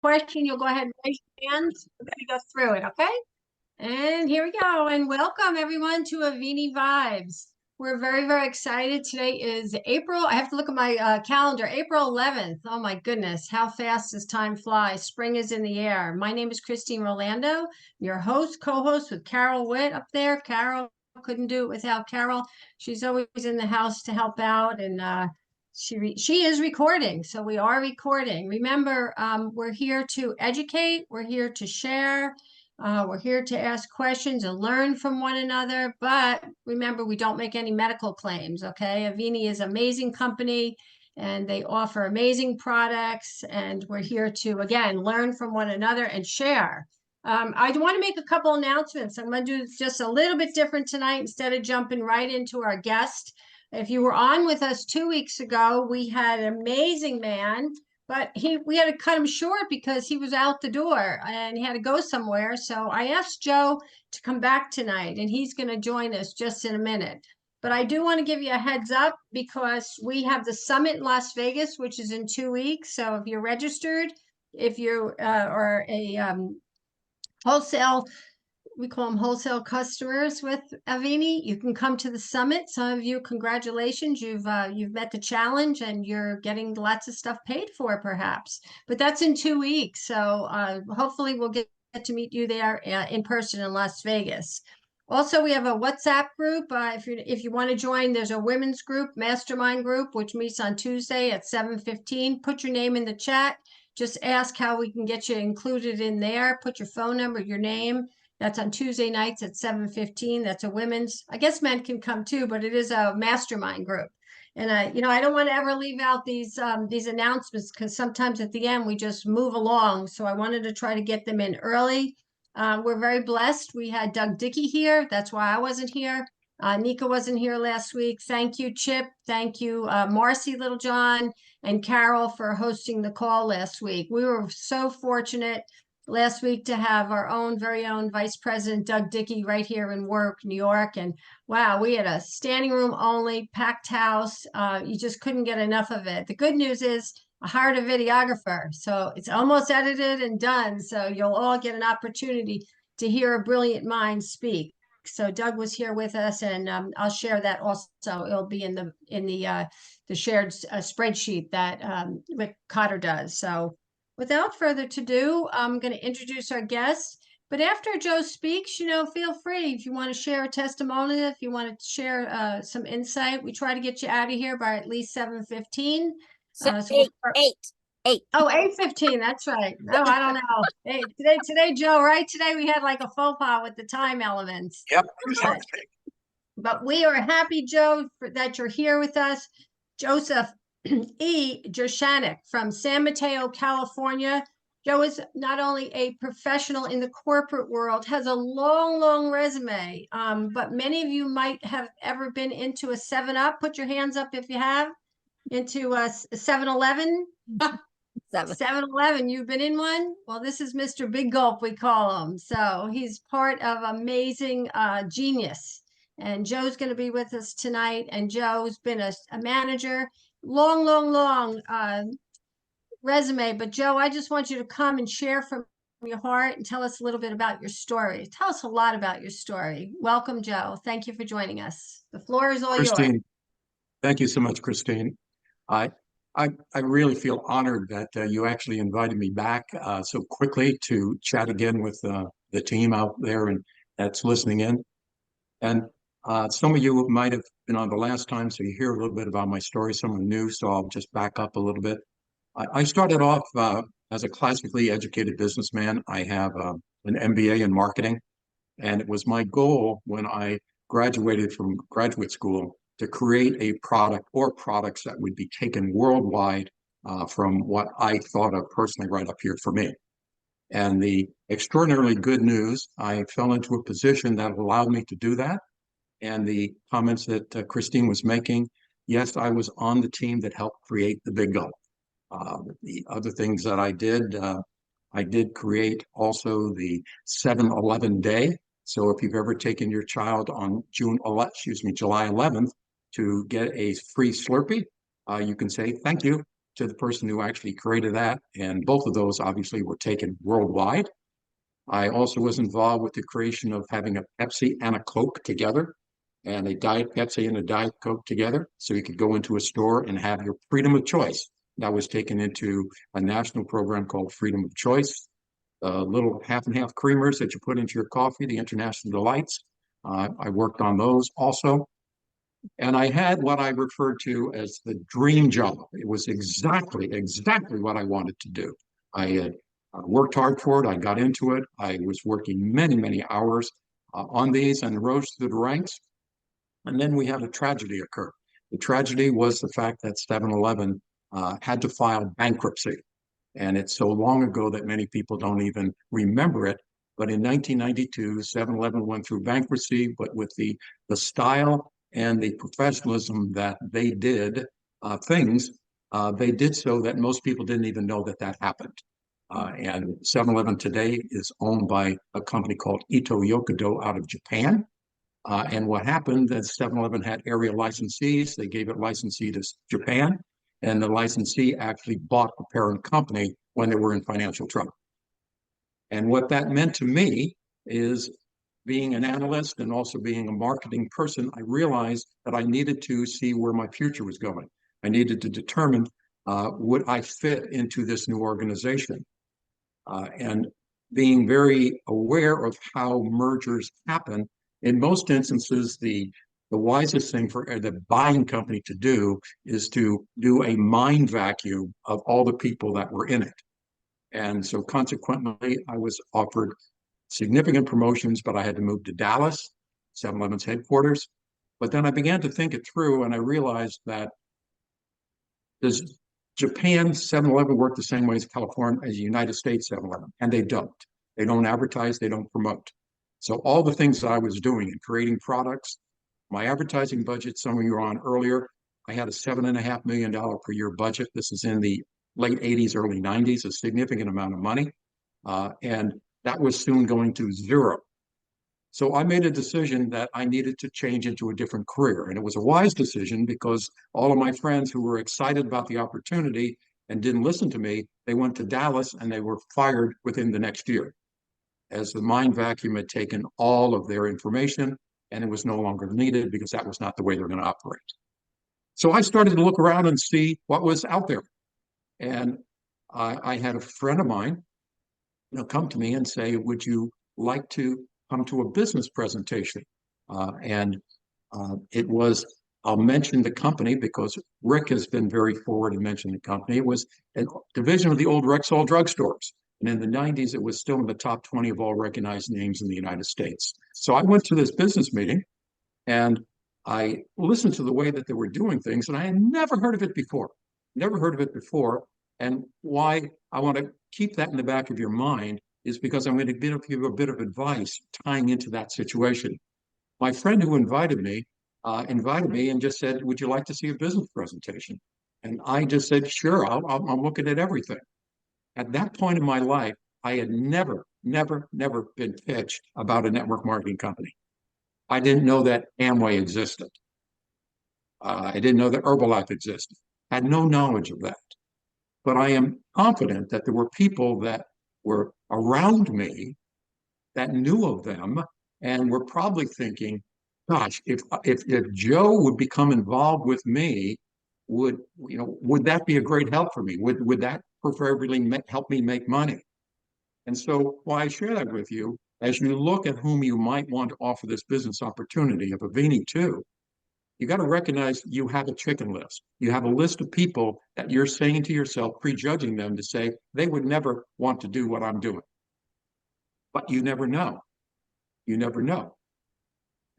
question, you'll go ahead and raise your hands. We're going to go through it, okay? And here we go. And welcome everyone to Avini Vibes. We're very, very excited. Today is April. I have to look at my calendar. April 11th. Oh my goodness, how fast does time fly? Spring is in the air. My name is Christine Rolando, your host, co-host with Carol Witt up there. Carol, couldn't do it without Carol. She's always in the house to help out, and she is recording, so we are recording. Remember, we're here to educate, we're here to share, we're here to ask questions and learn from one another. But remember, we don't make any medical claims, okay? Avini is an amazing company, and they offer amazing products, and we're here to, again, learn from one another and share. I want to make a couple announcements. I'm going to do just a little bit different tonight instead of jumping right into our guest. If you were on with us 2 weeks ago, we had an amazing man, but we had to cut him short because he was out the door and he had to go somewhere. So I asked Joe to come back tonight, and he's going to join us just in a minute. But I do want to give you a heads up because we have the summit in Las Vegas, which is in 2 weeks. So if you're registered, if you are a wholesale, we call them wholesale customers with Avini, you can come to the summit. Some of you, congratulations, you've met the challenge and you're getting lots of stuff paid for perhaps, but that's in 2 weeks. So hopefully we'll get to meet you there in person in Las Vegas. Also, we have a WhatsApp group. If you want to join, there's a women's group, mastermind group, which meets on Tuesday at 7:15. Put your name in the chat. Just ask how we can get you included in there. Put your phone number, your name. That's on Tuesday nights at 7:15. That's a women's. I guess men can come too, but it is a mastermind group. And I don't want to ever leave out these announcements because sometimes at the end we just move along. So I wanted to try to get them in early. We're very blessed. We had Doug Dickey here. That's why I wasn't here. Nika wasn't here last week. Thank you, Chip. Thank you, Marcy Littlejohn and Carol for hosting the call last week. We were so fortunate last week to have our very own Vice President Doug Dickey right here in Warwick, New York. And wow, we had a standing room only, packed house. You just couldn't get enough of it. The good news is I hired a videographer, so it's almost edited and done. So you'll all get an opportunity to hear a brilliant mind speak. So Doug was here with us, and I'll share that also. It'll be in the shared spreadsheet that Rick Cotter does. So without further ado, I'm going to introduce our guests. But after Joe speaks, feel free if you want to share a testimonial, if you want to share some insight. We try to get you out of here by at least 7:15. So eight. Oh, 8:15. That's right. Oh, I don't know. Hey, today, Joe, right? Today we had like a faux pas with the time elements. Yep. But we are happy, Joe, that you're here with us. Joseph E. Gershaneck from San Mateo, California. Joe is not only a professional in the corporate world, has a long, long resume, but many of you might have ever been into a 7-Up. Put your hands up if you have. Into a 7-Eleven. 7-Eleven, you've been in one? Well, this is Mr. Big Gulp, we call him. So he's part of amazing genius. And Joe's going to be with us tonight. And Joe's been a manager, long resume. But Joe, I just want you to come and share from your heart and tell us a little bit about your story. Tell us a lot about your story. Welcome, Joe. Thank you for joining us. The floor is all Christine, yours. thank you so much, Christine. I really feel honored that you actually invited me back so quickly to chat again with the team out there and that's listening in. And some of you might have been on the last time, so you hear a little bit about my story. Some are new, so I'll just back up a little bit. I started off as a classically educated businessman. I have an MBA in marketing, and it was my goal when I graduated from graduate school to create a product or products that would be taken worldwide from what I thought of personally right up here for me. And the extraordinarily good news, I fell into a position that allowed me to do that. And the comments that Christine was making, yes, I was on the team that helped create the Big Gulp. The other things that I did create also the 7-Eleven day. So if you've ever taken your child on July 11th to get a free Slurpee, you can say thank you to the person who actually created that. And both of those obviously were taken worldwide. I also was involved with the creation of having a Pepsi and a Coke together, and a Diet Pepsi and a Diet Coke together. So you could go into a store and have your freedom of choice. That was taken into a national program called Freedom of Choice. Little half and half creamers that you put into your coffee, the International Delights. I worked on those also. And I had what I referred to as the dream job. It was exactly what I wanted to do. I had worked hard for it. I got into it. I was working many hours on these and rose through the ranks. And then we had a tragedy occur. The tragedy was the fact that 7-Eleven had to file bankruptcy. And it's so long ago that many people don't even remember it. But in 1992, 7-Eleven went through bankruptcy, but with the style and the professionalism that they did things, they did so that most people didn't even know that that happened. And 7-Eleven today is owned by a company called Ito Yokodo out of Japan. And what happened is 7-Eleven had area licensees. They gave it licensee to Japan, and the licensee actually bought the parent company when they were in financial trouble. And what that meant to me is, being an analyst and also being a marketing person, I realized that I needed to see where my future was going. I needed to determine would I fit into this new organization. And being very aware of how mergers happen, in most instances, the wisest thing for the buying company to do is to do a mind vacuum of all the people that were in it. And so consequently, I was offered significant promotions, but I had to move to Dallas, 7-Eleven's headquarters. But then I began to think it through, and I realized that does Japan 7-Eleven work the same way as California, as the United States 7-Eleven? And they don't. They don't advertise, they don't promote. So all the things that I was doing in creating products, my advertising budget, some of you were on earlier, I had a $7.5 million per year budget. This is in the late 80s, early 90s, a significant amount of money. And that was soon going to zero. So I made a decision that I needed to change into a different career. And it was a wise decision because all of my friends who were excited about the opportunity and didn't listen to me, they went to Dallas and they were fired within the next year, as the mind vacuum had taken all of their information and it was no longer needed because that was not the way they're going to operate. So I started to look around and see what was out there. And I had a friend of mine come to me and say, would you like to come to a business presentation? It was, I'll mention the company because Rick has been very forward in mentioning the company. It was a division of the old Rexall drugstores. And in the 90s, it was still in the top 20 of all recognized names in the United States. So I went to this business meeting and I listened to the way that they were doing things, and I had never heard of it before. Never heard of it before. And why I want to keep that in the back of your mind is because I'm going to give a bit of advice tying into that situation. My friend who invited me and just said, would you like to see a business presentation? And I just said, sure, I'm looking at everything. At that point in my life, I had never been pitched about a network marketing company. I didn't know that Amway existed. I didn't know that Herbalife existed. I had no knowledge of that. But I am confident that there were people that were around me that knew of them and were probably thinking, gosh, if Joe would become involved with me, would that be a great help for me? Would that preferably help me make money? And so why I share that with you, as you look at whom you might want to offer this business opportunity of Avini too, you got to recognize you have a chicken list. You have a list of people that you're saying to yourself, prejudging them to say they would never want to do what I'm doing. But you never know. You never know.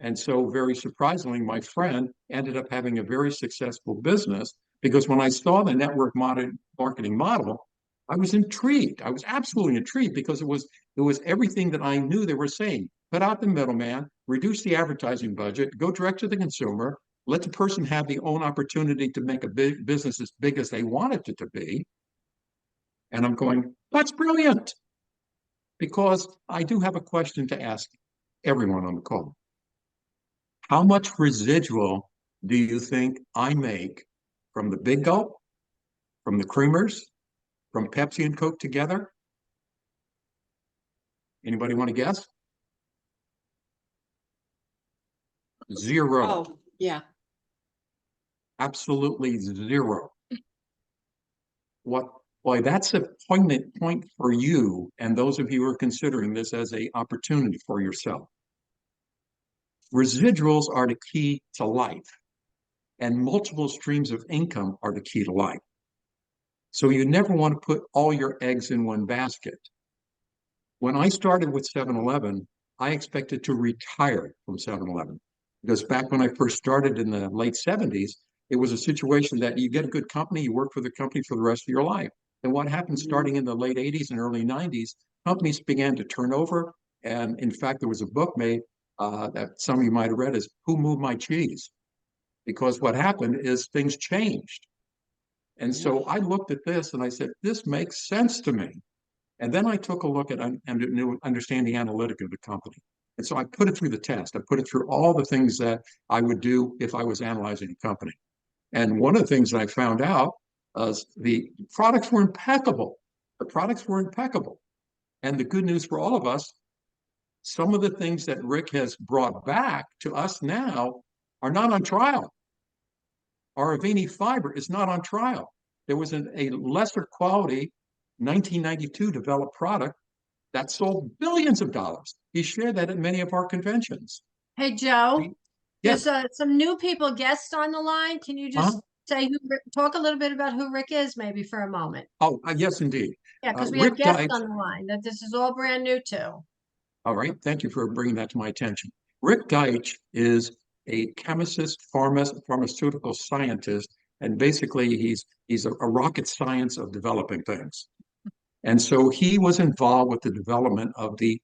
And so very surprisingly, my friend ended up having a very successful business because when I saw the network marketing model, I was intrigued. I was absolutely intrigued because it was everything that I knew they were saying. Cut out the middleman, reduce the advertising budget, go direct to the consumer, let the person have the own opportunity to make a big business as big as they wanted it to be. And I'm going, that's brilliant. Because I do have a question to ask everyone on the call. How much residual do you think I make from the big gulp, from the creamers, from Pepsi and Coke together? Anybody want to guess? Zero. Oh, yeah. Absolutely zero. Boy, that's a poignant point for you and those of you who are considering this as an opportunity for yourself. Residuals are the key to life, and multiple streams of income are the key to life. So you never want to put all your eggs in one basket. When I started with 7-Eleven, I expected to retire from 7-Eleven because back when I first started in the late 70s, it was a situation that you get a good company, you work for the company for the rest of your life. And what happened starting in the late 80s and early 90s, companies began to turn over. And in fact, there was a book made that some of you might have read, is Who Moved My Cheese? Because what happened is things changed. And so I looked at this and I said, this makes sense to me. And then I took a look at understand the analytic of the company. And so I put it through the test. I put it through all the things that I would do if I was analyzing a company. And one of the things that I found out was the products were impeccable. The products were impeccable. And the good news for all of us, some of the things that Rick has brought back to us now are not on trial. Our Avini fiber is not on trial. There was a lesser quality 1992 developed product that sold billions of dollars. He shared that at many of our conventions. Hey, Joe, Yes. there's some new people guests on the line. Can you just say talk a little bit about who Rick is, maybe for a moment? Oh, yes, indeed. Yeah, because we Rick have guests Deitch. on the line that this is all brand new to. All right, thank you for bringing that to my attention. Rick Deitch is a chemist, pharmaceutical scientist, and basically he's a rocket science of developing things. And so he was involved with the development of the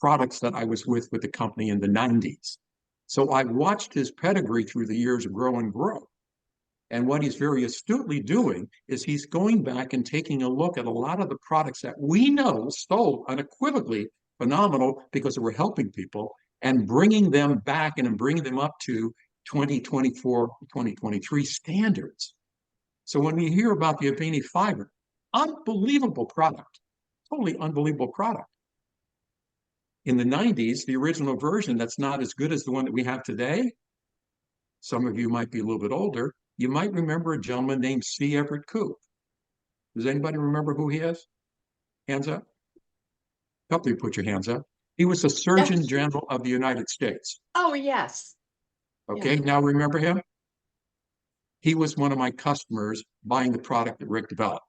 products that I was with the company in the 90s. So I watched his pedigree through the years grow and grow. And what he's very astutely doing is he's going back and taking a look at a lot of the products that we know sold unequivocally phenomenal because they were helping people, and bringing them back and bringing them up to 2024, 2023 standards. So when we hear about the Avini fiber, unbelievable product, totally unbelievable product. In the 90s, the original version that's not as good as the one that we have today, some of you might be a little bit older, you might remember a gentleman named C. Everett Koop. Does anybody remember who he is? Hands up. A couple of you put your hands up. He was the Surgeon General of the United States. Oh, yes. Okay, now remember him? He was one of my customers buying the product that Rick developed.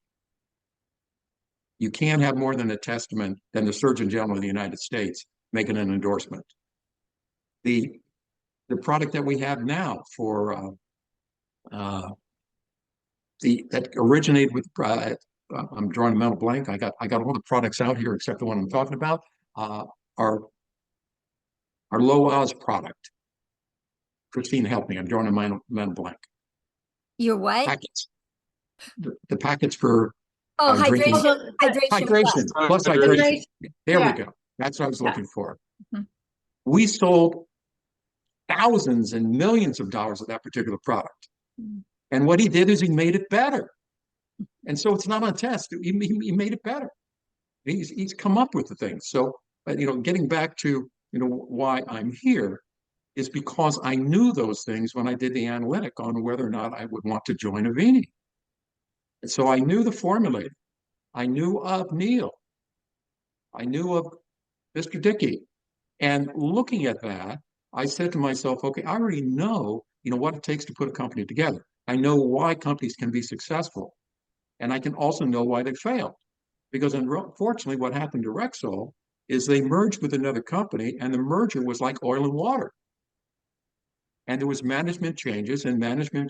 You can't have more than a testament than the Surgeon General of the United States making an endorsement. The product that we have now for that originated with I'm drawing a mental blank. I got all the products out here except the one I'm talking about. Our low Oz product. Christine, help me. I'm drawing a mental blank. Your what? Packets. The packets for hydration. drinking. Hydration Plus hydration. There Yeah. we go. That's what I was looking for. Mhm. We sold thousands and millions of dollars of that particular product. And what he did is he made it better. And so it's not on test. He made it better. He's come up with the things. So, getting back to, why I'm here is because I knew those things when I did the analytic on whether or not I would want to join Avini. And so I knew the formulator. I knew of Neil. I knew of Mr. Dickey. And looking at that, I said to myself, okay, I already know, what it takes to put a company together. I know why companies can be successful. And I can also know why they failed. Because unfortunately, what happened to Rexall is they merged with another company, and the merger was like oil and water. And there was management changes and management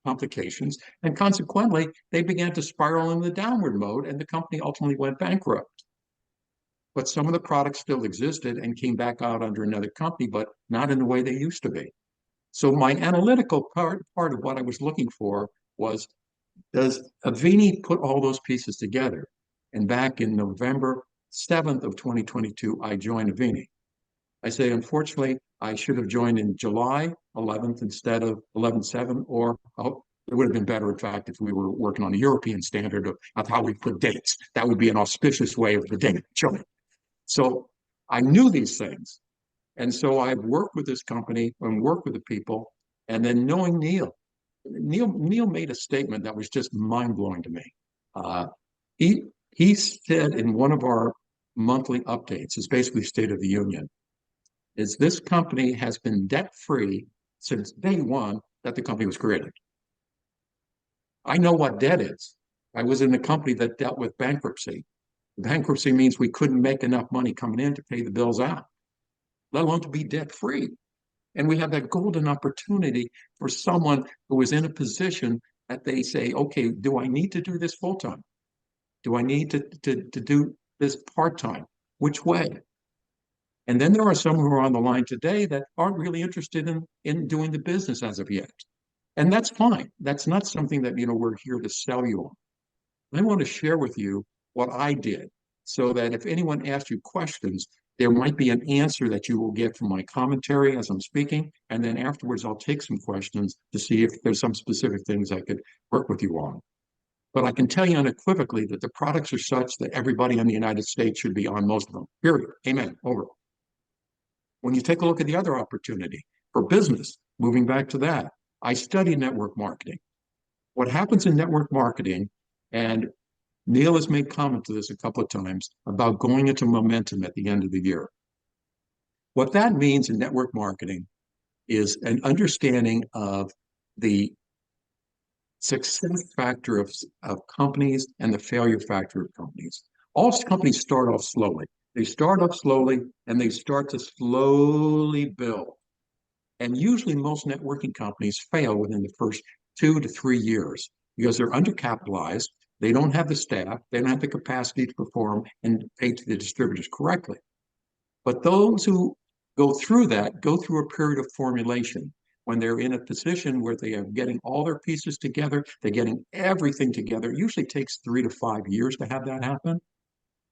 complications. And consequently, they began to spiral in the downward mode, and the company ultimately went bankrupt. But some of the products still existed and came back out under another company, but not in the way they used to be. So my analytical part of what I was looking for was, does Avini put all those pieces together? And back in November 7th of 2022, I joined Avini. I say, unfortunately, I should have joined in July 11th instead of 11/7, or It would have been better, in fact, if we were working on a European standard of how we put dates. That would be an auspicious way of the date. So I knew these things. And so I worked with this company and worked with the people. And then knowing Neil made a statement that was just mind-blowing to me. He said in one of our monthly updates, it's basically State of the Union, is this company has been debt-free since day one that the company was created. I know what debt is. I was in a company that dealt with bankruptcy. Bankruptcy means we couldn't make enough money coming in to pay the bills out, let alone to be debt-free. And we have that golden opportunity for someone who is in a position that they say, okay, do I need to do this full-time? Do I need to do this part-time? Which way? And then there are some who are on the line today that aren't really interested in doing the business as of yet. And that's fine. That's not something that, we're here to sell you on. I want to share with you what I did so that if anyone asks you questions, there might be an answer that you will get from my commentary as I'm speaking. And then afterwards, I'll take some questions to see if there's some specific things I could work with you on. But I can tell you unequivocally that the products are such that everybody in the United States should be on most of them. Period. Amen. Over. When you take a look at the other opportunity for business, moving back to that, I study network marketing. What happens in network marketing, and Neil has made comment to this a couple of times about going into momentum at the end of the year. What that means in network marketing is an understanding of the success factor of companies and the failure factor of companies. All companies start off slowly. They start off slowly and they start to slowly build. And usually most networking companies fail within the first 2 to 3 years because they're undercapitalized. They don't have the staff. They don't have the capacity to perform and pay to the distributors correctly. But those who go through that go through a period of formulation when they're in a position where they are getting all their pieces together. They're getting everything together. It usually takes 3 to 5 years to have that happen.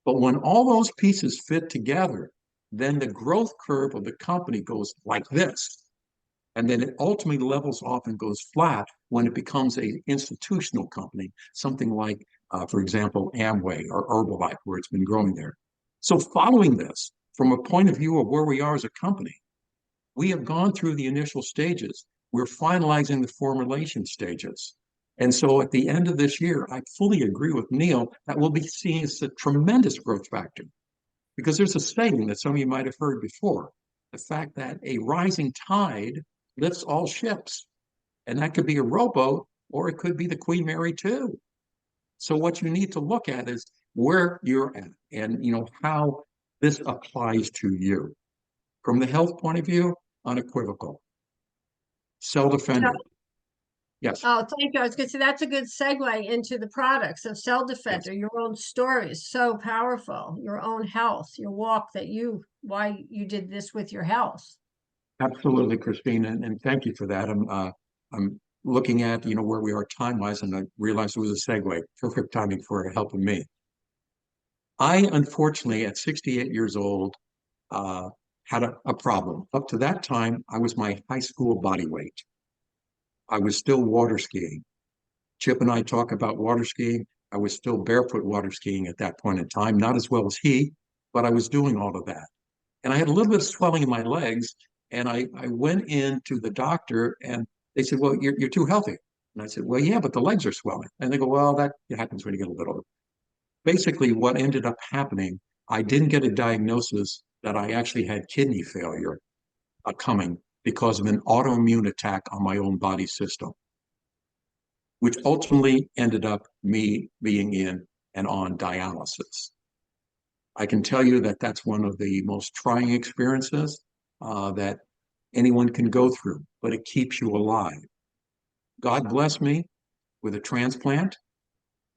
But when all those pieces fit together, then the growth curve of the company goes like this. And then it ultimately levels off and goes flat when it becomes an institutional company, something like, for example, Amway or Herbalife, where it's been growing there. So following this, from a point of view of where we are as a company, we have gone through the initial stages. We're finalizing the formulation stages. And so at the end of this year, I fully agree with Neil that we'll be seeing a tremendous growth factor. Because there's a saying that some of you might have heard before, the fact that a rising tide lifts all ships. And that could be a rowboat or it could be the Queen Mary too. So what you need to look at is where you're at and how this applies to you. From the health point of view, unequivocal. Self-defender. Yes. Oh, thank you. I was going to say that's a good segue into the products of Cell Defender, Yes. your own story is so powerful, your own health, your walk why you did this with your health. Absolutely, Christine, and thank you for that. I'm looking at where we are time-wise, and I realized it was a segue. Perfect timing for helping me. I unfortunately, at 68 years old, had a problem. Up to that time, I was my high school body weight. I was still water skiing. Chip and I talk about water skiing. I was still barefoot water skiing at that point in time, not as well as he, but I was doing all of that. And I had a little bit of swelling in my legs. And I went into the doctor and they said, well, you're too healthy. And I said, well, yeah, but the legs are swelling. And they go, well, that happens when you get a little older. Basically, what ended up happening, I didn't get a diagnosis that I actually had kidney failure coming because of an autoimmune attack on my own body system, which ultimately ended up me being in and on dialysis. I can tell you that that's one of the most trying experiences that anyone can go through, but it keeps you alive. God bless me with a transplant.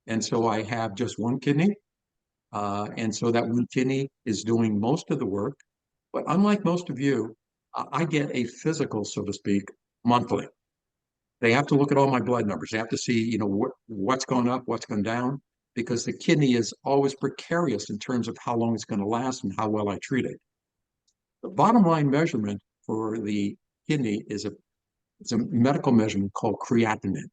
And so I have just one kidney. And so that one kidney is doing most of the work. But unlike most of you, I get a physical, so to speak, monthly. They have to look at all my blood numbers. They have to see, what's gone up, what's gone down, because the kidney is always precarious in terms of how long it's going to last and how well I treat it. The bottom line measurement for the kidney is a medical measurement called creatinine.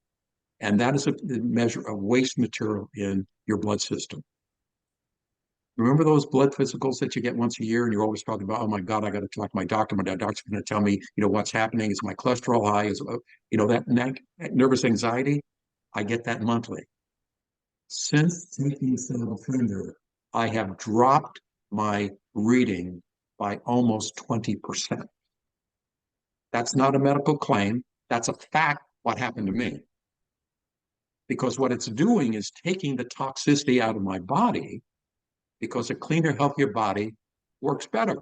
And that is a measure of waste material in your blood system. Remember those blood physicals that you get once a year and you're always talking about, oh my God, I got to talk to my doctor. My doctor's going to tell me, what's happening. Is my cholesterol high? Is, that nervous anxiety? I get that monthly. Since taking Cell I have dropped my reading by almost 20%. That's not a medical claim. That's a fact what happened to me. Because what it's doing is taking the toxicity out of my body, because a cleaner, healthier body works better.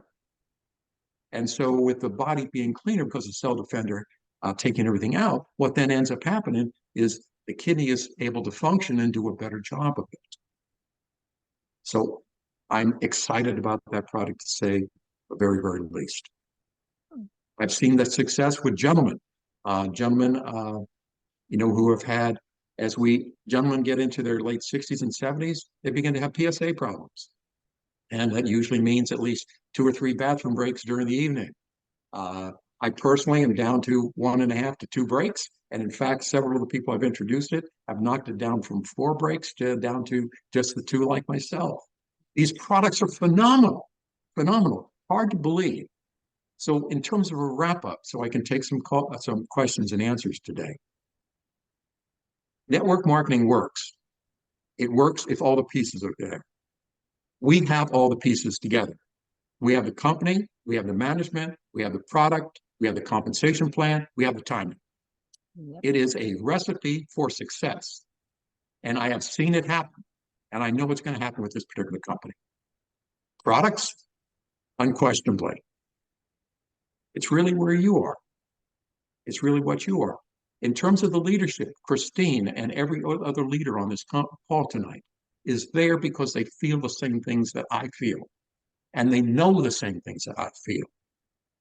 And so with the body being cleaner because of Cell Defender taking everything out, what then ends up happening is the kidney is able to function and do a better job of it. So I'm excited about that product, to say the very, very least. I've seen that success with gentlemen, who have had, as gentlemen get into their late 60s and 70s, they begin to have PSA problems. And that usually means at least 2 or 3 bathroom breaks during the evening. I personally am down to 1.5 to 2 breaks. And in fact, several of the people I've introduced it have knocked it down from 4 breaks down to just the 2, like myself. These products are phenomenal, phenomenal, hard to believe. So in terms of a wrap up, so I can take some questions and answers today. Network marketing works. It works if all the pieces are there. We have all the pieces together. We have the company, we have the management, we have the product, we have the compensation plan, we have the timing. Yep. It is a recipe for success. And I have seen it happen. And I know what's going to happen with this particular company. Products, unquestionably. It's really where you are. It's really what you are. In terms of the leadership, Christine and every other leader on this call tonight is there because they feel the same things that I feel. And they know the same things that I feel.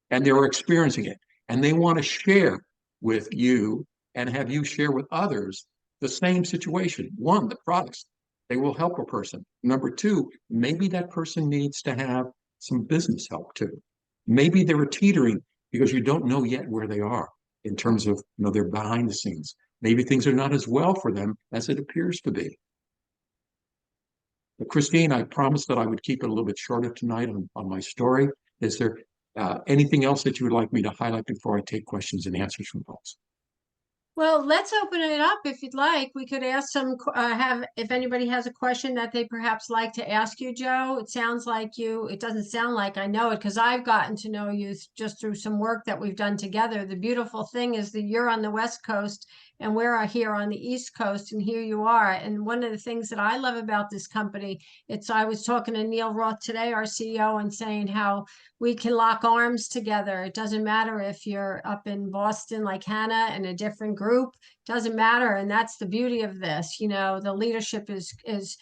And they're experiencing it. And they want to share with you and have you share with others the same situation. 1, the products. They will help a person. Number 2, maybe that person needs to have some business help too. Maybe they're teetering because you don't know yet where they are in terms of, they're behind the scenes. Maybe things are not as well for them as it appears to be. But Christine, I promised that I would keep it a little bit shorter tonight on my story. Is there anything else that you would like me to highlight before I take questions and answers from folks? Well, let's open it up if you'd like. We could ask if anybody has a question that they perhaps like to ask you, Joe. It doesn't sound like I know it, because I've gotten to know you just through some work that we've done together. The beautiful thing is that you're on the West Coast and we're here on the East Coast, and here you are. And one of the things that I love about this company, I was talking to Neil Roth today, our CEO, and saying how we can lock arms together. It doesn't matter if you're up in Boston like Hannah and a different group, doesn't matter. And that's the beauty of this. The leadership is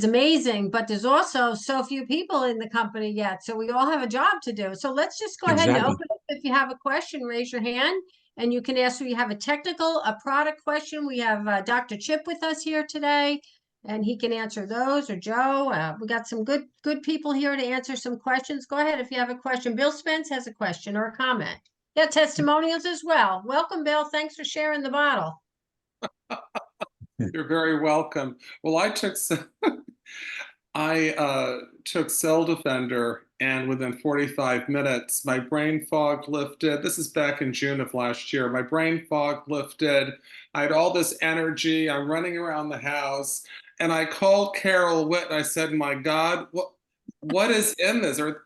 amazing, but there's also so few people in the company yet. So we all have a job to do. So let's just go ahead and open it. If you have a question, raise your hand and you can ask. We have a product question. We have Dr. Chip with us here today, and he can answer those, or Joe. We got some good people here to answer some questions. Go ahead if you have a question. Bill Spence has a question or a comment. Yeah, testimonials as well. Welcome, Bill. Thanks for sharing the bottle. You're very welcome. Well, I took Cell Defender, and within 45 minutes, my brain fog lifted. This is back in June of last year. My brain fog lifted. I had all this energy. I'm running around the house, and I called Carol Witt, and I said, my God, what is in this? Are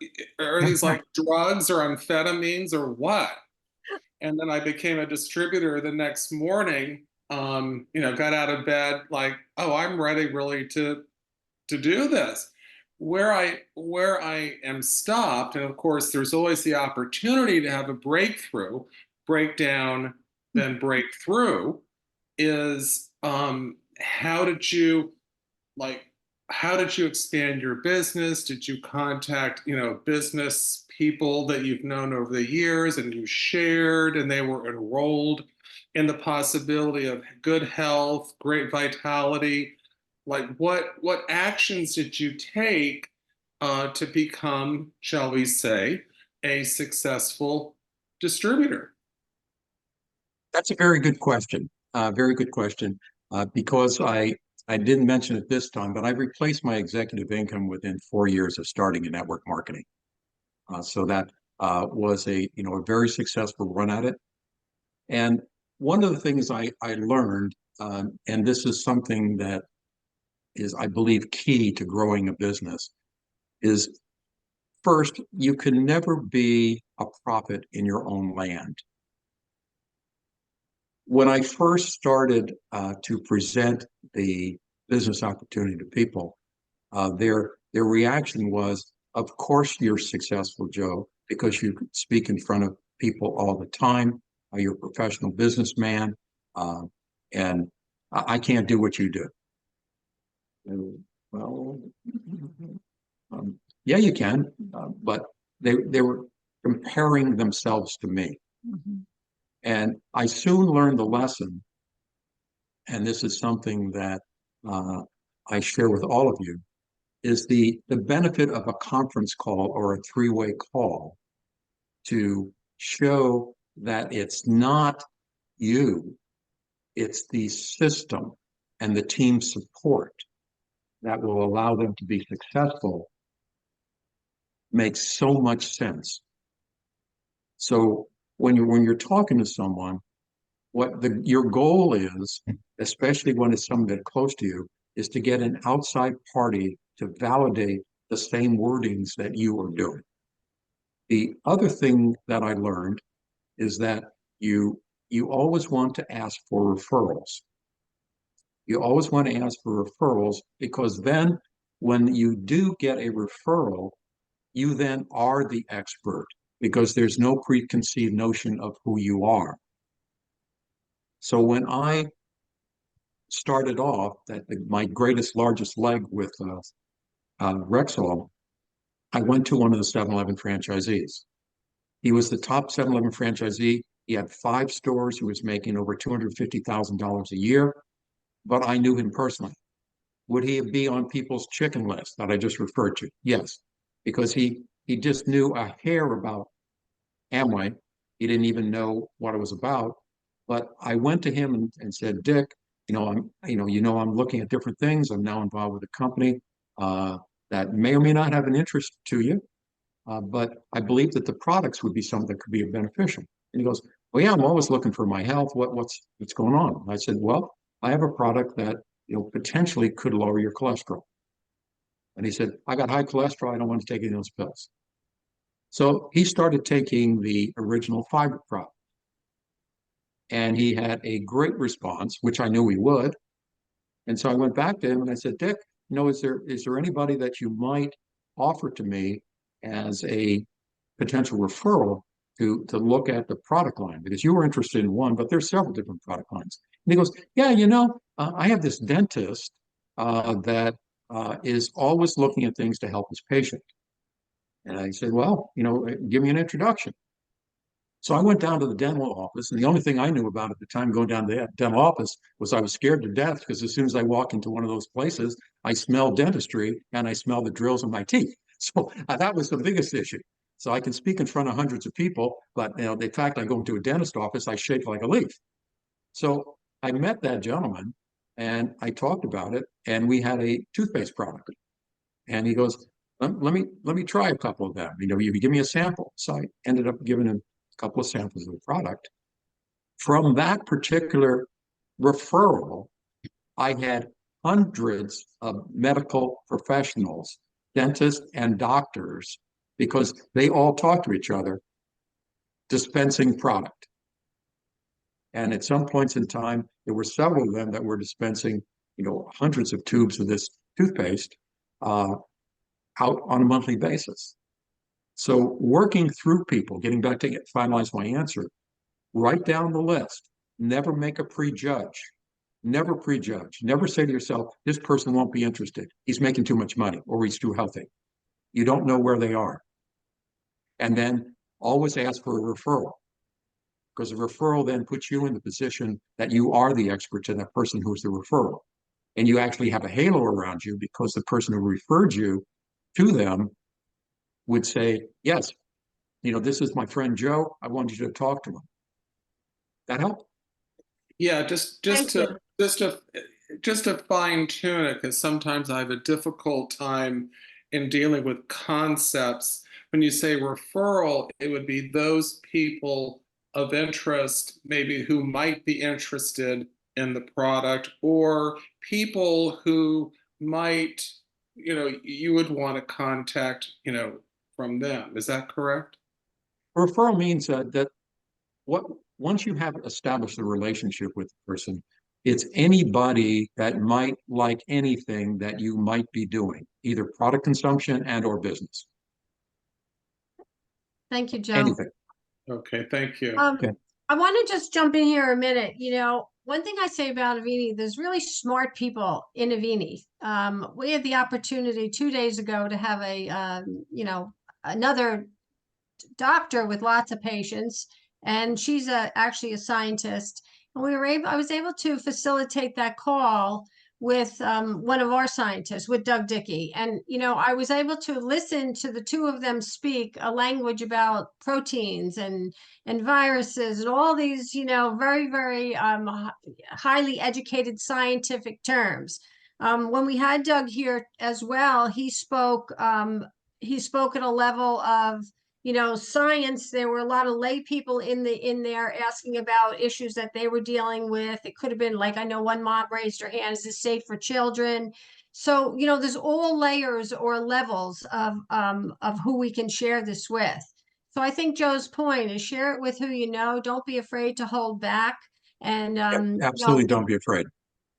these like drugs or amphetamines or what? And then I became a distributor the next morning, got out of bed like, oh, I'm ready really to do this. Where I am stopped, and of course, there's always the opportunity to have a breakthrough, breakdown, then breakthrough, is how did you expand your business? Did you contact, business people that you've known over the years and you shared and they were enrolled in the possibility of good health, great vitality? Like what actions did you take to become, shall we say, a successful distributor? That's a very good question. Very good question. Because I didn't mention it this time, but I replaced my executive income within 4 years of starting in network marketing. So that was a very successful run at it. And one of the things I learned, and this is something that is, I believe, key to growing a business, is first, you can never be a prophet in your own land. When I first started to present the business opportunity to people, their reaction was, "Of course you're successful, Joe, because you speak in front of people all the time. You're a professional businessman, and I can't do what you do." Well, yeah, you can, but they were comparing themselves to me. Mhm. And I soon learned the lesson, and this is something that I share with all of you, is the benefit of a conference call or a three-way call to show that it's not you, it's the system and the team support that will allow them to be successful, makes so much sense. So when you're talking to someone, what your goal is, especially when it's someone that close to you, is to get an outside party to validate the same wordings that you are doing. The other thing that I learned is that you always want to ask for referrals. You always want to ask for referrals, because then when you do get a referral, you then are the expert, because there's no preconceived notion of who you are. So when I started off my greatest, largest leg with Rexall, I went to one of the 7-Eleven franchisees. He was the top 7-Eleven franchisee. He had 5 stores. He was making over $250,000 a year, but I knew him personally. Would he be on people's chicken list that I just referred to? Yes, because he just knew a hair about Amway. He didn't even know what it was about. But I went to him and said, "Dick, I'm looking at different things. I'm now involved with a company that may or may not have an interest to you, but I believe that the products would be something that could be beneficial." And he goes, "Well, yeah, I'm always looking for my health. What's going on?" And I said, "Well, I have a product that potentially could lower your cholesterol." And he said, "I got high cholesterol. I don't want to take any of those pills." So he started taking the original fiber product. And he had a great response, which I knew he would. And so I went back to him and I said, "Dick, is there anybody that you might offer to me as a potential referral to look at the product line? Because you were interested in one, but there's several different product lines." And he goes, "Yeah, I have this dentist that is always looking at things to help his patient." And I said, "Well, give me an introduction." So I went down to the dental office, and the only thing I knew about at the time going down to the dental office was I was scared to death, because as soon as I walk into one of those places, I smell dentistry and I smell the drills in my teeth. So that was the biggest issue. So I can speak in front of hundreds of people, but the fact I go into a dentist office, I shake like a leaf. So I met that gentleman and I talked about it, and we had a toothpaste product. And he goes, let me try a couple of them. You give me a sample. So I ended up giving him a couple of samples of the product. From that particular referral, I had hundreds of medical professionals, dentists and doctors, because they all talk to each other, dispensing product. And at some points in time, there were several of them that were dispensing, hundreds of tubes of this toothpaste out on a monthly basis. So working through people, getting back to finalize my answer, write down the list. Never make a prejudge. Never prejudge. Never say to yourself, "This person won't be interested. He's making too much money, or he's too healthy." You don't know where they are. And then always ask for a referral, because a referral then puts you in the position that you are the expert to that person who's the referral. And you actually have a halo around you, because the person who referred you to them would say, "Yes, this is my friend Joe. I want you to talk to him." That helped. Yeah, Thank you. just to fine tune it, because sometimes I have a difficult time in dealing with concepts. When you say referral, it would be those people of interest, maybe who might be interested in the product, or people who might, you would want to contact, from them. Is that correct? Referral means that what once you have established a relationship with the person, it's anybody that might like anything that you might be doing, either product consumption and or business. Thank you, Joe. Anything. Okay, thank you. Okay. I want to just jump in here a minute. One thing I say about Avini, there's really smart people in Avini. We had the opportunity 2 days ago to have another doctor with lots of patients, and she's actually a scientist. And I was able to facilitate that call with one of our scientists, with Doug Dickey. And, I was able to listen to the two of them speak a language about proteins and viruses and all these, very, very highly educated scientific terms. When we had Doug here as well, he spoke at a level of science. There were a lot of lay people in there asking about issues that they were dealing with. It could have been like, I know one mom raised her hand, is this safe for children? So, there's all layers or levels of who we can share this with. So I think Joe's point is share it with who you know. Don't be afraid to hold back. And Absolutely, don't be afraid.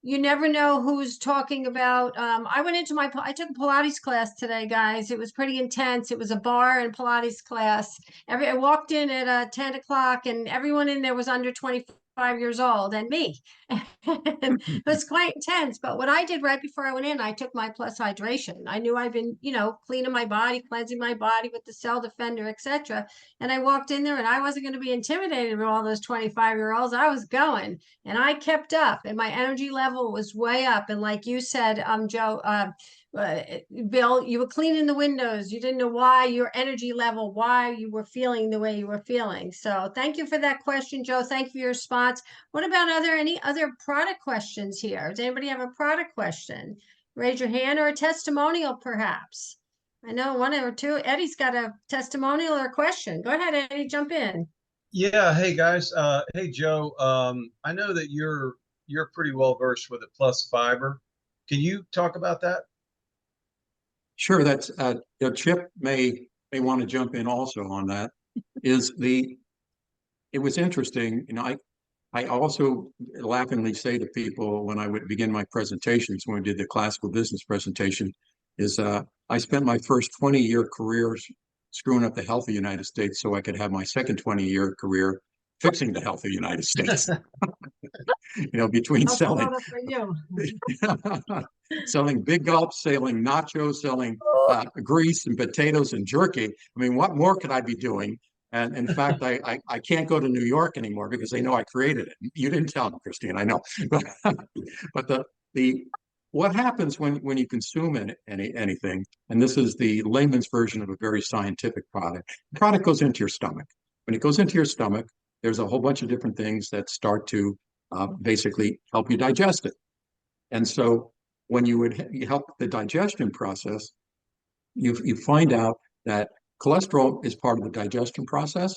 You never know who's talking about. I took a Pilates class today, guys. It was pretty intense. It was a bar and Pilates class. I walked in at 10 o'clock and everyone in there was under 25 years old, and me. And it was quite intense. But what I did right before I went in, I took my plus hydration. I knew I've been, cleaning my body, cleansing my body with the cell defender, etc. And I walked in there and I wasn't going to be intimidated by all those 25-year-olds. I was going. And I kept up, and my energy level was way up. And like you said, Joe, Bill, you were cleaning the windows. You didn't know why your energy level, why you were feeling the way you were feeling. So thank you for that question, Joe. Thank you for your response. What about any other product questions here? Does anybody have a product question? Raise your hand, or a testimonial, perhaps. I know one or two. Eddie's got a testimonial or a question. Go ahead, Eddie, jump in. Yeah, hey guys. Hey Joe. I know that you're pretty well versed with the plus fiber. Can you talk about that? Sure, that's Chip may want to jump in also on that. It was interesting, I also laughingly say to people when I would begin my presentations, when we did the classical business presentation, is I spent my first 20-year career screwing up the health of the United States so I could have my second 20-year career fixing the health of the United States. Between selling selling big gulps, selling nachos, selling grease and potatoes and jerky. I mean, what more could I be doing? And in fact, I can't go to New York anymore because they know I created it. You didn't tell them, Christine, I know. But what happens when you consume anything, and this is the layman's version of a very scientific product. The product goes into your stomach. When it goes into your stomach, there's a whole bunch of different things that start to basically help you digest it. And so when you help the digestion process, you find out that cholesterol is part of the digestion process.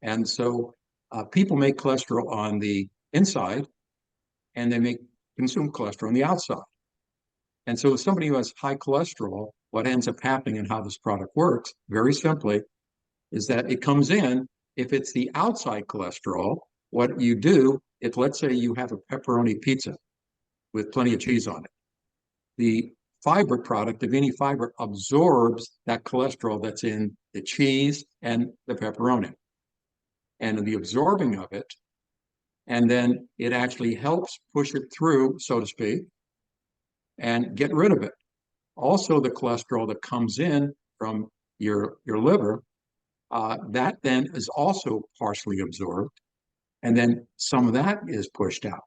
And so people make cholesterol on the inside and they consume cholesterol on the outside. And so somebody who has high cholesterol, what ends up happening and how this product works, very simply, is that it comes in. If it's the outside cholesterol, what you do, let's say you have a pepperoni pizza with plenty of cheese on it. The fiber product, Avini fiber, absorbs that cholesterol that's in the cheese and the pepperoni. And the absorbing of it, and then it actually helps push it through, so to speak, and get rid of it. Also, the cholesterol that comes in from your liver, that then is also partially absorbed, and then some of that is pushed out.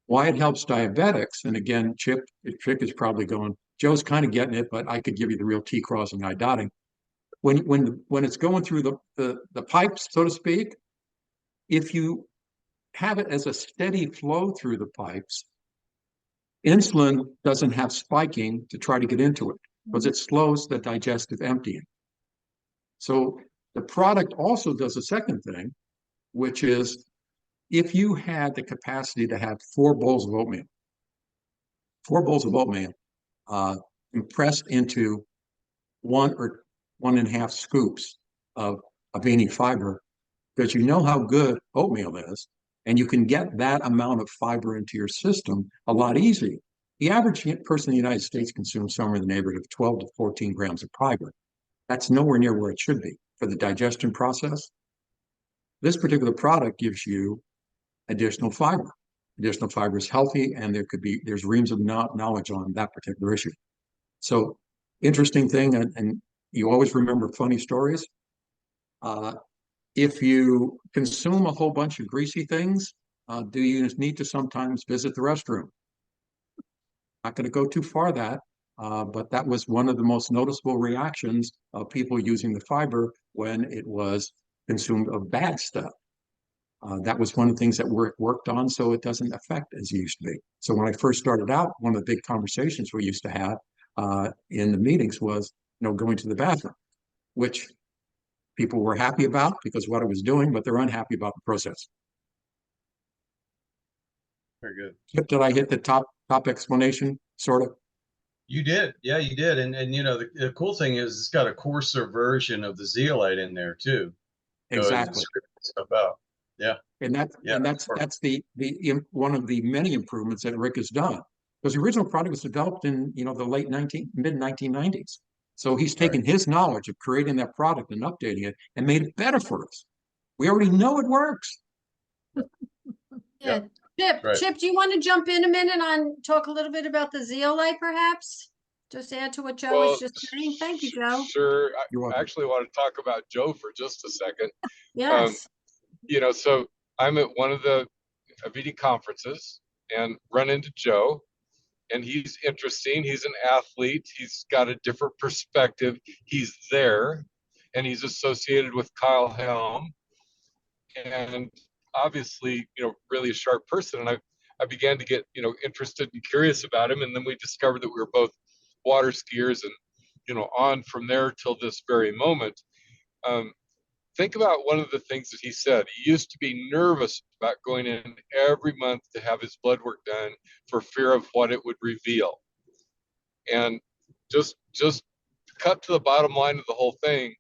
Why it helps diabetics, and again, Chip is probably going, Joe's kind of getting it, but I could give you the real T crossing, I dotting. When it's going through the pipes, so to speak, if you have it as a steady flow through the pipes, insulin doesn't have spiking to try to get into it because it slows the digestive emptying. So the product also does a second thing, which is if you had the capacity to have 4 bowls of oatmeal, 4 bowls of oatmeal compressed into 1 or 1.5 scoops of Avini fiber, because you know how good oatmeal is, and you can get that amount of fiber into your system a lot easier. The average person in the United States consumes somewhere in the neighborhood of 12 to 14 grams of fiber. That's nowhere near where it should be for the digestion process. This particular product gives you additional fiber. Additional fiber is healthy, and there's reams of knowledge on that particular issue. So, interesting thing, and you always remember funny stories. If you consume a whole bunch of greasy things, do you need to sometimes visit the restroom? Not going to go too far but that was one of the most noticeable reactions of people using the fiber when it was consumed of bad stuff. That was one of the things that worked on so it doesn't affect as it used to be. So when I first started out, one of the big conversations we used to have in the meetings was, going to the bathroom, which people were happy about because of what I was doing, but they're unhappy about the process. Very good. Did I hit the top explanation, sort of? You did. Yeah, you did. And the cool thing is it's got a coarser version of the zeolite in there too. Exactly. Stuff out. Yeah. And that's the one of the many improvements that Rick has done. Because the original product was developed in the mid 1990s. So he's taken his knowledge of creating that product and updating it and made it better for us. We already know it works. Yeah. Chip, do you want to jump in a minute on talk a little bit about the zeolite, perhaps? Just add to what Joe was just saying. Thank you, Joe. Sure. I actually want to talk about Joe for just a second. Yes. So I'm at one of the Avini conferences and run into Joe, and he's interesting. He's an athlete. He's got a different perspective. He's there, and he's associated with Kyle Helm, and obviously, really a sharp person. And I began to get, interested and curious about him. And then we discovered that we were both water skiers and, on from there till this very moment. Think about one of the things that he said. He used to be nervous about going in every month to have his blood work done for fear of what it would reveal. And just cut to the bottom line of the whole thing,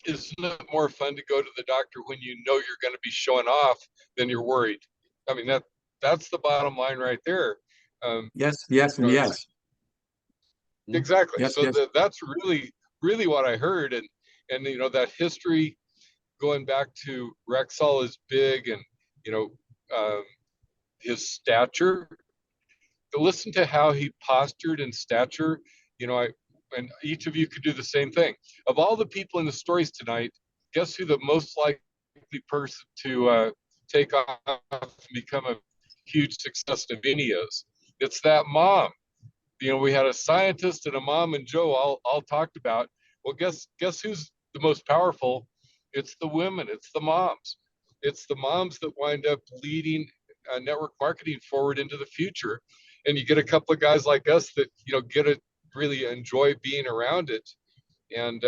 isn't it more fun to go to the doctor when you know you're going to be showing off than you're worried? I mean, that's the bottom line right there. Yes. Exactly. Yes, so yes. That's really what I heard. And that history going back to Rexall is big, and, his stature. To listen to how he postured in stature, and each of you could do the same thing. Of all the people in the stories tonight, guess who the most likely person to take off and become a huge success in Avini is? It's that mom. We had a scientist and a mom, and Joe all talked about. Well, guess who's the most powerful? It's the women. It's the moms. It's the moms that wind up leading network marketing forward into the future. And you get a couple of guys like us that get to really enjoy being around it, and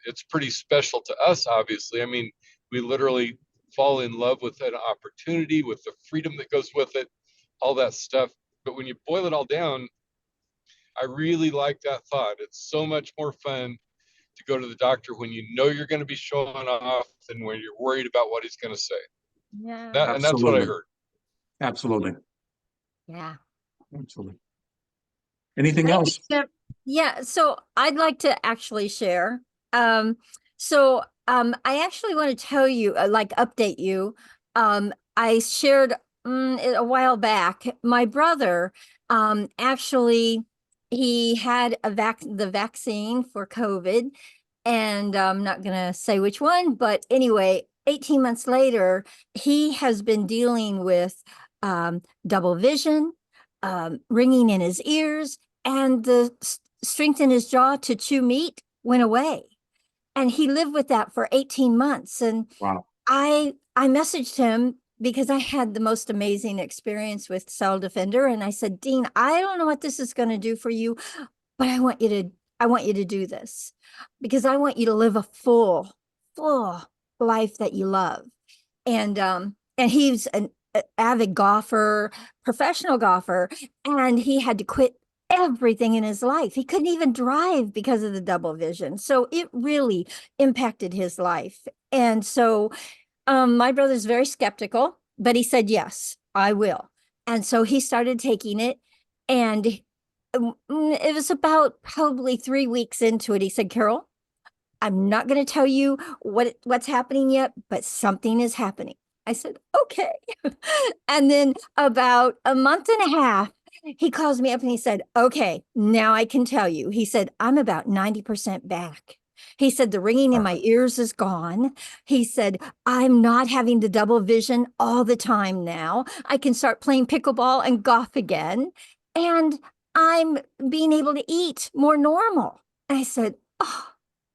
it's pretty special to us. Obviously, I mean, we literally fall in love with an opportunity, with the freedom that goes with it, all that stuff. But when you boil it all down, I really like that thought. It's so much more fun to go to the doctor when you know you're going to be showing off than when you're worried about what he's going to say. Yeah. And that's what I heard. Absolutely. Yeah. Absolutely. Anything Thank else? you, Chip. Yeah. So I'd like to actually share. I actually want to tell you, update you. I shared a while back, my brother, actually, he had the vaccine for COVID, and I'm not going to say which one, but anyway, 18 months later, he has been dealing with double vision, ringing in his ears, and the strength in his jaw to chew meat went away. And he lived with that for 18 months. And wow. I messaged him because I had the most amazing experience with Cell Defender. And I said, Dean, I don't know what this is going to do for you, but I want you to do this because I want you to live a full life that you love. And he's an avid golfer, professional golfer, and he had to quit everything in his life. He couldn't even drive because of the double vision. So it really impacted his life. And so my brother's very skeptical, but he said, yes, I will. And so he started taking it. And it was about probably 3 weeks into it. He said, Carol, I'm not going to tell you what's happening yet, but something is happening. I said, okay. And then about a month and a half, he calls me up and he said, okay, now I can tell you. He said, I'm about 90% back. He said, the ringing in my ears is gone. He said, I'm not having the double vision all the time now. I can start playing pickleball and golf again. And I'm being able to eat more normal. And I said, oh,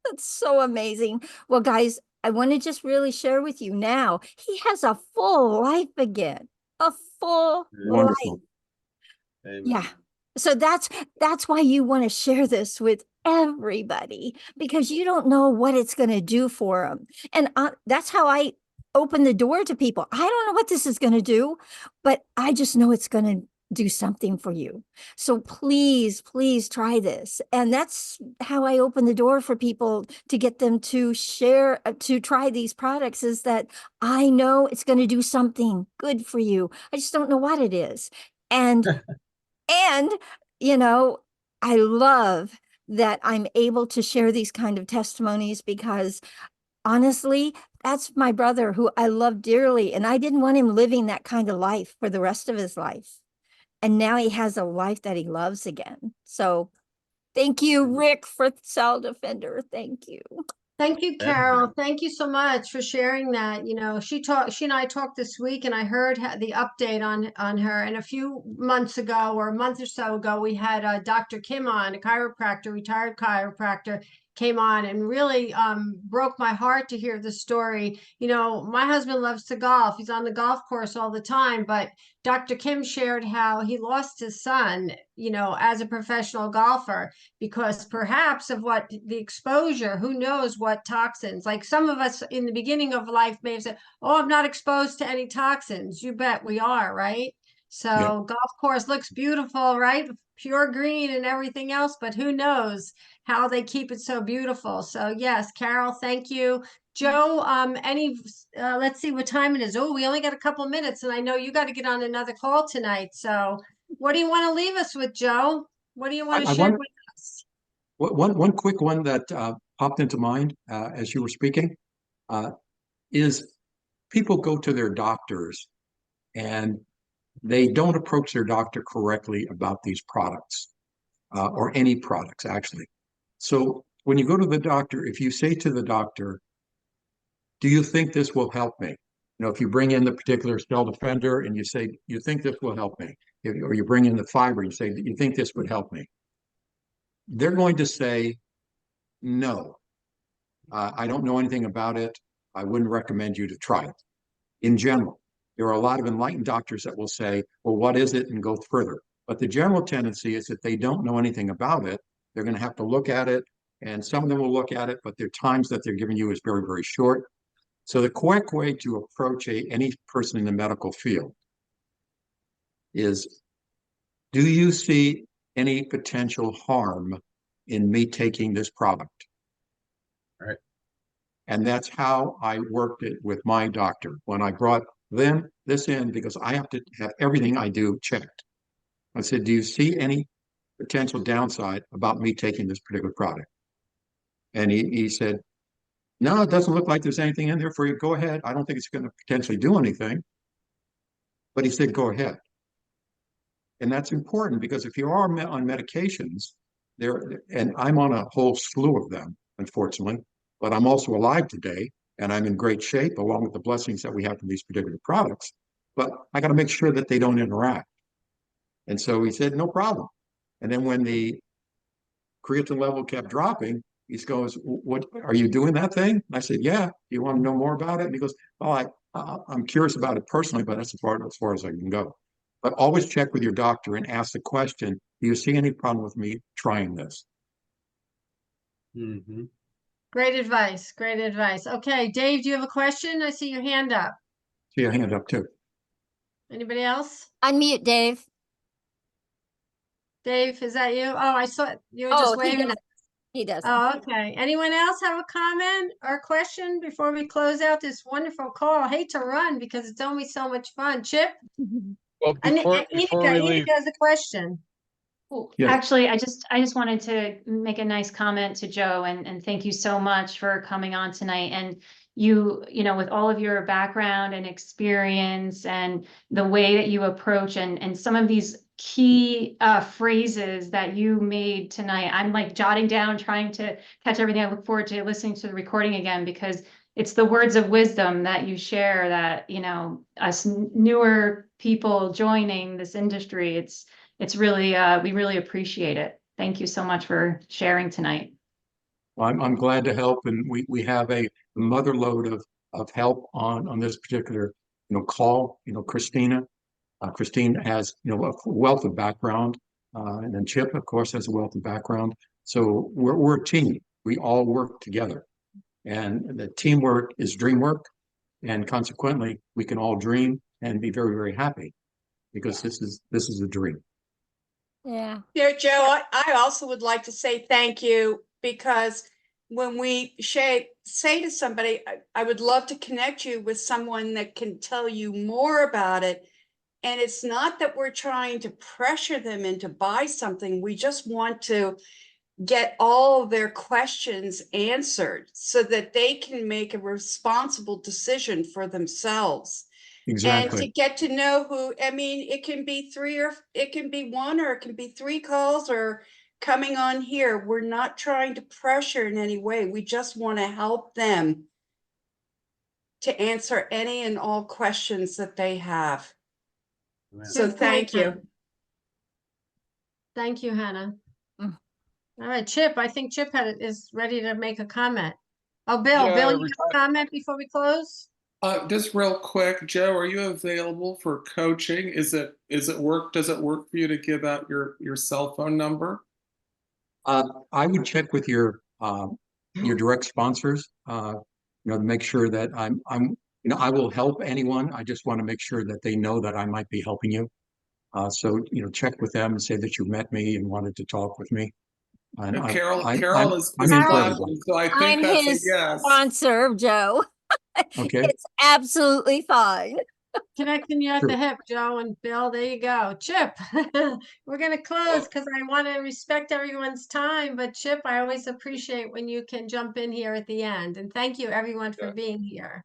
that's so amazing. Well, guys, I want to just really share with you now, he has a full life again, a full life. Wonderful. Amen. Yeah. So that's why you want to share this with everybody, because you don't know what it's going to do for them. And that's how I open the door to people. I don't know what this is going to do, but I just know it's going to do something for you. So please try this. And that's how I open the door for people to get them to share, to try these products, is that I know it's going to do something good for you. I just don't know what it is. And and, I love that I'm able to share these kind of testimonies, because honestly, that's my brother who I love dearly. And I didn't want him living that kind of life for the rest of his life. And now he has a life that he loves again. So thank you, Rick, for Cell Defender. Thank you. Thank you, Yeah. Carol. Thank you so much for sharing that. She and I talked this week, and I heard the update on her. And a few months ago, or a month or so ago, we had Dr. Kim on, a chiropractor, retired chiropractor, came on and really broke my heart to hear the story. My husband loves to golf. He's on the golf course all the time, but Dr. Kim shared how he lost his son, as a professional golfer, because perhaps of what the exposure, who knows what toxins, like some of us in the beginning of life may have said, oh, I'm not exposed to any toxins. You bet we are, right? So Yeah. golf course looks beautiful, right? Pure green and everything else, but who knows how they keep it so beautiful. So yes, Carol, thank you. Joe, let's see what time it is. Oh, we only got a couple minutes, and I know you got to get on another call tonight. So what do you want to leave us with, Joe? What do you want to I share want with us? one quick one that popped into mind as you were speaking uh, is people go to their doctors and they don't approach their doctor correctly about these products or any products, actually. So when you go to the doctor, if you say to the doctor, do you think this will help me? If you bring in the particular Cell Defender and you say, you think this will help me? Or you bring in the fiber and you say, you think this would help me? They're going to say, no, I don't know anything about it. I wouldn't recommend you to try it. In general, there are a lot of enlightened doctors that will say, well, what is it, and go further. But the general tendency is that they don't know anything about it. They're going to have to look at it, and some of them will look at it, but their times that they're giving you is very, very short. So the correct way to approach any person in the medical field is, do you see any potential harm in me taking this product? Right. And that's how I worked it with my doctor when I brought this in, because I have to have everything I do checked. I said, do you see any potential downside about me taking this particular product? And he said, no, it doesn't look like there's anything in there for you. Go ahead. I don't think it's going to potentially do anything. But he said, go ahead. And that's important, because if you are on medications, and I'm on a whole slew of them, unfortunately, but I'm also alive today, and I'm in great shape, along with the blessings that we have from these particular products. But I got to make sure that they don't interact. And so he said, no problem. And then when the creatine level kept dropping, he goes, what, are you doing that thing? And I said, yeah. Do you want to know more about it? And he goes, well, I'm curious about it personally, but that's as far as I can go. But always check with your doctor and ask the question, do you see any problem with me trying this? Mm-hmm. Great advice. Great advice. Okay, Dave, do you have a question? I see your hand up. See a hand up too. Anybody else? Unmute, Dave. Dave, is that you? Oh, I saw you were Oh, just he waving. does. He does. Oh, okay. Anyone else have a comment or question before we close out this wonderful call? I hate to run because it's always so much fun. Chip? Well, before we leave, Anika has a question. Well, Yes. actually, I just wanted to make a nice comment to Joe and thank you so much for coming on tonight. And you know, with all of your background and experience and the way that you approach and some of these key phrases that you made tonight, I'm like jotting down, trying to catch everything. I look forward to listening to the recording again because it's the words of wisdom that you share that, you know, us newer people joining this industry, it's really, we really appreciate it. Thank you so much for sharing tonight. Well, I'm glad to help, and we have a mother load of help on this particular call. Christine has a wealth of background, and then Chip, of course, has a wealth of background. So we're a team. We all work together, and the teamwork is dream work, and consequently, we can all dream and be very, very happy because this is a dream. Yeah. Dear Joe, I also would like to say thank you because when we say to somebody, I would love to connect you with someone that can tell you more about it. And it's not that we're trying to pressure them into buy something. We just want to get all of their questions answered so that they can make a responsible decision for themselves. And to get to know who, I mean, it can be it can be one, or it can be 3 calls or coming on here. We're not trying to pressure in any way. We just want to help them to answer any and all questions that they have. So thank you. Thank you, Hannah. Mm. All right, Chip, I think Chip is ready to make a comment. Oh, Bill, Yeah, Bill, you have a comment before we close? Just real quick, Joe, are you available for coaching? Does it work for you to give out your cell phone number? I would check with your direct sponsors, to make sure that I will help anyone. I just want to make sure that they know that I might be helping you. So check with them and say that you met me and wanted to talk with me. And Carol is I'm in for flashing, everybody. so I think I'm that's his a yes. sponsor, Joe. Okay. It's absolutely fine. Connecting you at Sure. the hip, Joe and Bill. There you go. Chip, we're going to close because I want to respect everyone's time. But Chip, I always appreciate when you can jump in here at the end. And thank you, everyone, for being here.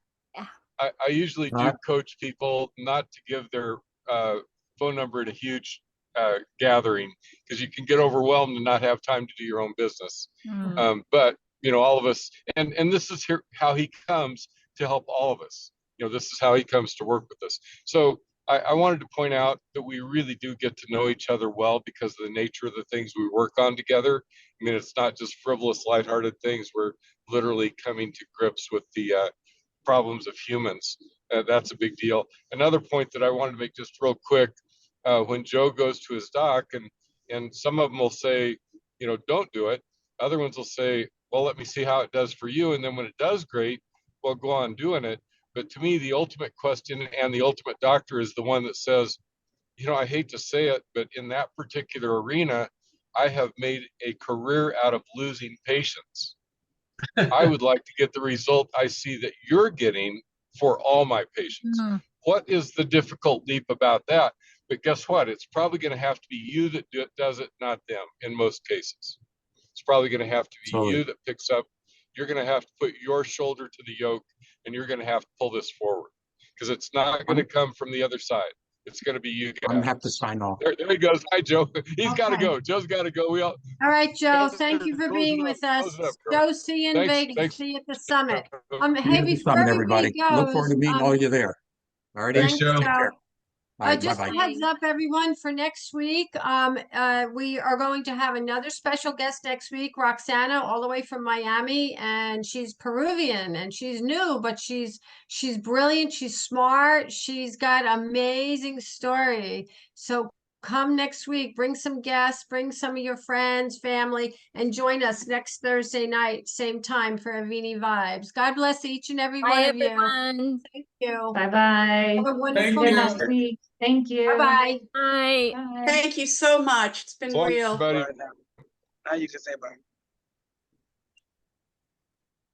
I usually do coach people not to give their phone number at a huge gathering because you can get overwhelmed and not have time to do your own business. But all of us, and this is how he comes to help all of us. This is how he comes to work with us. So I wanted to point out that we really do get to know each other well because of the nature of the things we work on together. I mean, it's not just frivolous, lighthearted things. We're literally coming to grips with the problems of humans. That's a big deal. Another point that I wanted to make just real quick, when Joe goes to his doc, and some of them will say, don't do it. Other ones will say, well, let me see how it does for you. And then when it does great, well, go on doing it. But to me, the ultimate question and the ultimate doctor is the one that says, I hate to say it, but in that particular arena, I have made a career out of losing patients. I would like to get the result I see that you're getting for all my patients. What is the difficult leap about that? But guess what? It's probably going to have to be you that does it, not them in most cases. It's probably going to have to be you that picks up. You're going to have to put your shoulder to the yoke, and you're going to have to pull this forward because it's not going to come from the other side. It's going to be you guys. I'm going to have to sign off. There he goes. Hi, Joe. He's got to go. Joe's got to go. All right, Joe. Thank you for being with us. Joe, see you in Vegas. Thanks. See you at the summit. See you Hey, at the before summit, everybody everybody. Look forward goes, to meeting all of you there. All right. Thanks, thanks, Joe. Joe. All right, Just a bye-bye. heads up, everyone, for next week. We are going to have another special guest next week, Roxana, all the way from Miami, and she's Peruvian and she's new, but she's brilliant. She's smart. She's got amazing story. So come next week, bring some guests, bring some of your friends, family, and join us next Thursday night, same time for Avini Vibes. God bless each and every Bye, one of you. everyone. Thank you. Bye-bye. Have a wonderful Good you. next night. week. Thank you. Bye-bye. Bye. Bye. Thank you so much. It's been So long, real. everybody. Now you can say bye.